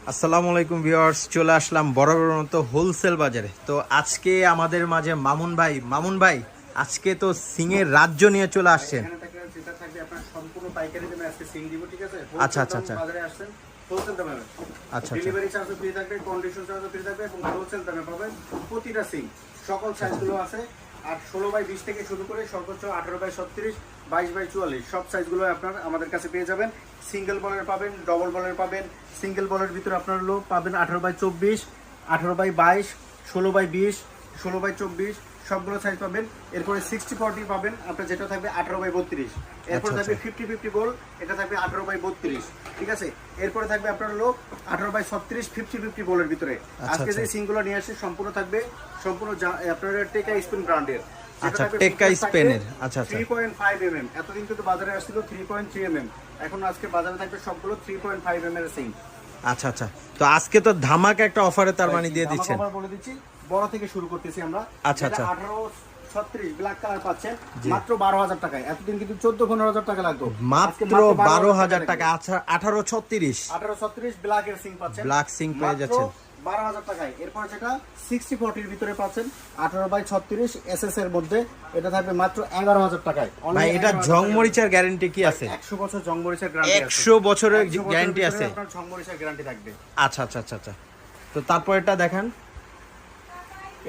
আসসালামু আলাইকুম ভিউয়ার্স, চলে আসলাম বরাবরের মতো হোলসেল বাজারে। তো আজকে আমাদের মাঝে মামুন ভাই আজকে তো সিংয়ের রাজ্য নিয়ে চলে আসছেন। এখানে থেকে যেটা থাকবে আপনার সম্পূর্ণ পাইকারি দামে আজকে সিং দিব, ঠিক আছে? আচ্ছা, আচ্ছা, আচ্ছা। বাজারে আসছেন হোলসেল দামে। আচ্ছা, ডেলিভারি চার্জও ফ্রি থাকবে, কন্ডিশন চার্জও ফ্রি থাকবে এবং হোলসেল দামে পাবেন প্রতিটা সিং। সকল সাইজগুলো আছে, আর 16x20 থেকে শুরু করে সর্বোচ্চ 18x36, 22x44 সব সাইজগুলো আপনার আমাদের কাছে পেয়ে যাবেন। সিঙ্গেল বলের পাবেন, ডবল বলের পাবেন। সিঙ্গেল বলের ভিতরে আপনার হলো পাবেন 18x24, 18x22, 16x20, 16x24 সবগুলো সাইজ পাবেন। এরপরে 60-40 পাবেন আপনার, যেটা থাকবে 18x32। এরপরে থাকবে 50-50 বল, এটা থাকবে 18x32, ঠিক আছে? এরপরে থাকবে আপনার হলো 18x36, 50-50 বলের ভিতরে। আজকে যে সিংগুলো নিয়ে আসছে সম্পূর্ণ থাকবে সম্পূর্ণ আপনার টেকা স্পিন ব্র্যান্ডের। আচ্ছা, টেকা স্পেনের। আচ্ছা, আচ্ছা। 3.5 mm, এতদিন কিন্তু বাজারে আসছিল 3.3 mm, এখন আজকে বাজারে থাকবে সবগুলো 3.5 mm এর সিং। আচ্ছা, আচ্ছা। তো আজকে তো ধামাকা একটা অফারে তার মানে দিয়ে দিচ্ছেন। আমরা বলে দিচ্ছি, বড় থেকে শুরু করতেছি আমরা। আচ্ছা, আচ্ছা। 1836 ব্ল্যাক কালার পাচ্ছেন মাত্র 12,000 টাকায়। এতদিন কিন্তু 14-15,000 টাকা লাগতো, মাত্র 12,000 টাকা। আচ্ছা, 1836 ব্ল্যাক এর সিং পাচ্ছেন, ব্ল্যাক সিং পেয়ে যাচ্ছেন 12,000 টাকায়। এরপর যেটা 60-40 এর ভিতরে পাচ্ছেন 18x36 এসএস এর মধ্যে, এটা থাকবে মাত্র 11,000 টাকায়। ভাই এটা ঝংমরিচার গ্যারান্টি কি আছে? 100 বছর জংমরিচের গ্যারান্টি আছে। 100 বছরের গ্যারান্টি আছে আপনার জংমরিচের গ্যারান্টি থাকবে। আচ্ছা, আচ্ছা, আচ্ছা, আচ্ছা। তো তারপর এটা দেখেন।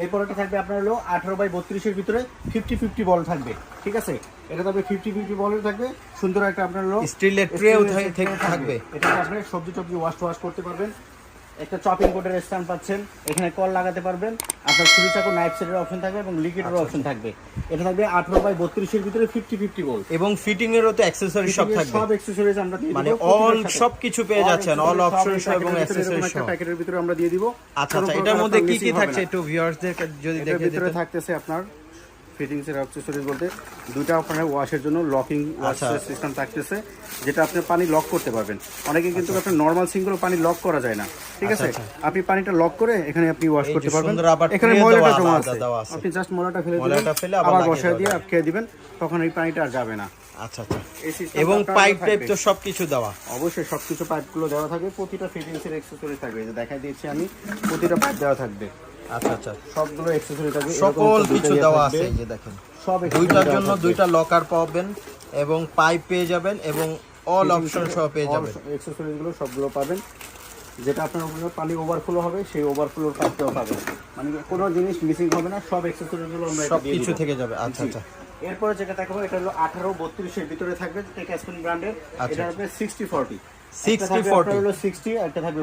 এরপর এটা থাকবে আপনার হলো 18x32 এর ভিতরে 50-50 বল থাকবে, ঠিক আছে? এটা থাকবে 50-50 বলের থাকবে, সুন্দর একটা আপনার হলো স্টিলের ট্রেও থাকবে। এটা আপনি সবজি টবজি ওয়াশ করতে পারবেন। একটা চপিং বোর্ডের স্ট্যান্ড পাচ্ছেন, এখানে কল লাগাতে পারবেন। আপনার ছুরি চাকু নাইফ সেটের অপশন থাকবে এবং লিকুইডের অপশন থাকবে। এটা থাকবে 18x32 এর ভিতরে 50-50 বল এবং ফিটিং এরও তো অ্যাকসেসরি সব থাকবে। সব অ্যাকসেসরিজ আমরা দিয়ে দিব, মানে অল সবকিছু পেয়ে যাচ্ছেন, অল অপশন সহ এবং অ্যাকসেসরি সহ প্যাকেটের ভিতরে আমরা দিয়ে দিব। আচ্ছা, আচ্ছা। এটার মধ্যে কি কি থাকছে একটু ভিউয়ার্সদের যদি এটার দেখে ভিতরে দিতেন। থাকতেছে আপনার ফিটিংস এর অ্যাকসেসরিজ বলতে দুইটা আপনার ওয়াশের জন্য লকিং ওয়াশ সিস্টেম থাকতেছে, যেটা আপনি পানি লক করতে পারবেন। অনেকে কিন্তু আপনার নরমাল সিঙ্গেল পানি লক করা যায় না, ঠিক আছে? আপনি পানিটা লক করে এখানে আপনি ওয়াশ করতে পারবেন। এখানে ময়লাটা জমা আছে, আপনি জাস্ট ময়লাটা ফেলে দিবেন, আবার বসায় দিয়ে আটকে দিবেন, তখন এই পানিটা আর যাবে না। আচ্ছা, আচ্ছা। এবং পাইপ টাইপ তো সবকিছু দেওয়া, অবশ্যই সবকিছু পাইপগুলো দেওয়া থাকবে। প্রতিটা ফিটিংস এর অ্যাকসেসরি থাকবে, যে দেখাই দিয়েছি আমি, প্রতিটা পাইপ দেওয়া থাকবে। আচ্ছা, আচ্ছা। সবগুলো অ্যাকসেসরি থাকবে, সকল কিছু দেওয়া আছে। এই যে দেখেন, সব দুইটার জন্য দুইটা লকার পাবেন এবং পাইপ পেয়ে যাবেন এবং অল অপশন সহ পেয়ে যাবেন। অ্যাকসেসরিজ গুলো সবগুলো পাবেন, যেটা আপনার পানি ওভারফ্লো হবে সেই ওভারফ্লোর পাইপটাও পাবেন। মানে কোনো জিনিস মিসিং হবে না, সব অ্যাকসেসরিজ গুলো আমরা সব কিছু থেকে যাবে। আচ্ছা, আচ্ছা। এরপরে যেটা দেখাবো এটা হলো 18x32 এর ভিতরে থাকবে, টেকা স্পিন ব্র্যান্ডের। এটা হবে 60-40, 60-40 হলো 60, একটা থাকবে